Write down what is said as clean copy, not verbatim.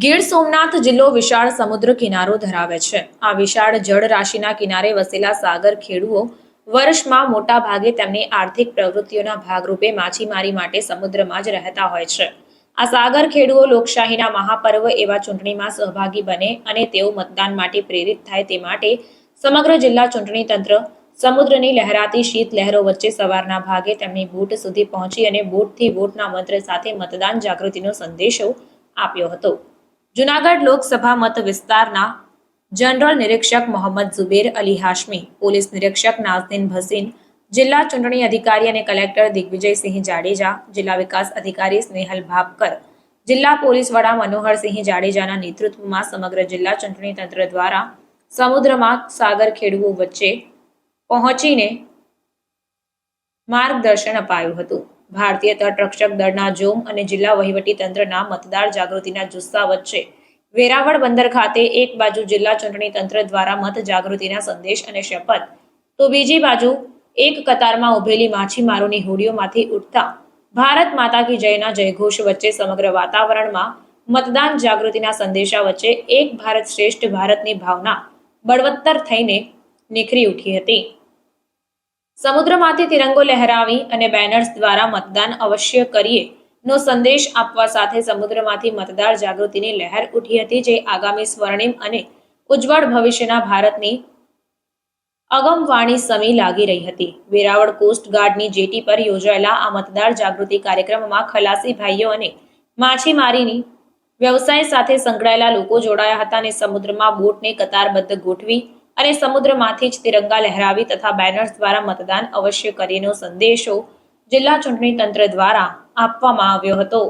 ગીર સોમનાથ જિલ્લો વિશાળ સમુદ્ર કિનારો ધરાવે છે. આ વિશાળ જળ રાશિના કિનારે વસેલા સાગર ખેડૂઓ વર્ષમાં મોટા ભાગે તેમની આર્થિક પ્રવૃત્તિઓના ભાગરૂપે માછીમારી માટે સમુદ્રમાં જ રહેતા હોય છે. આ સાગર ખેડૂઓ લોકશાહીના મહાપર્વ એવા ચૂંટણીમાં સહભાગી બને અને તેઓ મતદાન માટે પ્રેરિત થાય તે માટે સમગ્ર જિલ્લા ચૂંટણી તંત્ર સમુદ્રની લહેરાતી શીત લહેરો વચ્ચે સવારના ભાગે તેમની બૂટ સુધી પહોંચી અને બૂટથી વોટના મંત્ર સાથે મતદાન જાગૃતિનો સંદેશો આપ્યો હતો. જૂનાગઢ લોકસભા મત વિસ્તારના જનરલ નિરીક્ષક મોહમ્મદ ઝુબેર અલી હાશમી, પોલીસ નિરીક્ષક નાઝનીન ભસીન, જિલ્લા ચૂંટણી અધિકારી અને કલેક્ટર દિગ્વિજયસિંહ જાડેજા, જિલ્લા વિકાસ અધિકારી સ્નેહલ ભાપકર, જિલ્લા પોલીસ વડા મનોહરસિંહ જાડેજાના નેતૃત્વમાં સમગ્ર જિલ્લા ચૂંટણી તંત્ર દ્વારા સમુદ્રમાં સાગર ખેડૂઓ વચ્ચે પહોંચીને માર્ગદર્શન અપાયું હતું. ભારતીય તટરક્ષક દળના જોમ અને જિલ્લા વહીવટી તંત્રના મતદાર જાગૃતિના જુસ્સા વચ્ચે વેરાવળ બંદર ખાતે એક બાજુ જિલ્લા ચૂંટણી તંત્ર દ્વારા મત જાગૃતિના સંદેશ અને શપથ, તો બીજી બાજુ એક કતારમાં ઉભેલી માછીમારોની હોડીઓમાંથી ઉઠતા ભારત માતા કી જયના જયઘોષ વચ્ચે સમગ્ર વાતાવરણમાં મતદાન જાગૃતિના સંદેશા વચ્ચે એક ભારત શ્રેષ્ઠ ભારતની ભાવના બળવત્તર થઈને નિખરી ઉઠી હતી. સમુદ્રમાંથી તિરંગો લહેરાવી અને બેનર્સ દ્વારા મતદાન અવશ્ય કરીએ નો સંદેશ આપવા સાથે સમુદ્રમાંથી મતદાર જાગૃતિની લહેર ઉઠી હતી, જે આગામી સ્વર્ણિમ અને ઉજ્જવળ ભવિષ્યના ભારતની અગમવાણી સમી લાગી રહી હતી. વેરાવળ કોસ્ટ ગાર્ડની જેટી પર યોજાયેલા આ મતદાર જાગૃતિ કાર્યક્રમમાં ખલાસી ભાઈઓ અને માછીમારીની વ્યવસાય સાથે સંકળાયેલા લોકો જોડાયા હતા અને સમુદ્રમાં બોટને કતારબદ્ધ ગોઠવી અને સમુદ્રમાંથી જ તિરંગા લહેરાવી તથા બેનર્સ દ્વારા મતદાન અવશ્ય કરીનો સંદેશો જિલ્લા ચૂંટણી તંત્ર દ્વારા આપવામાં આવ્યો હતો.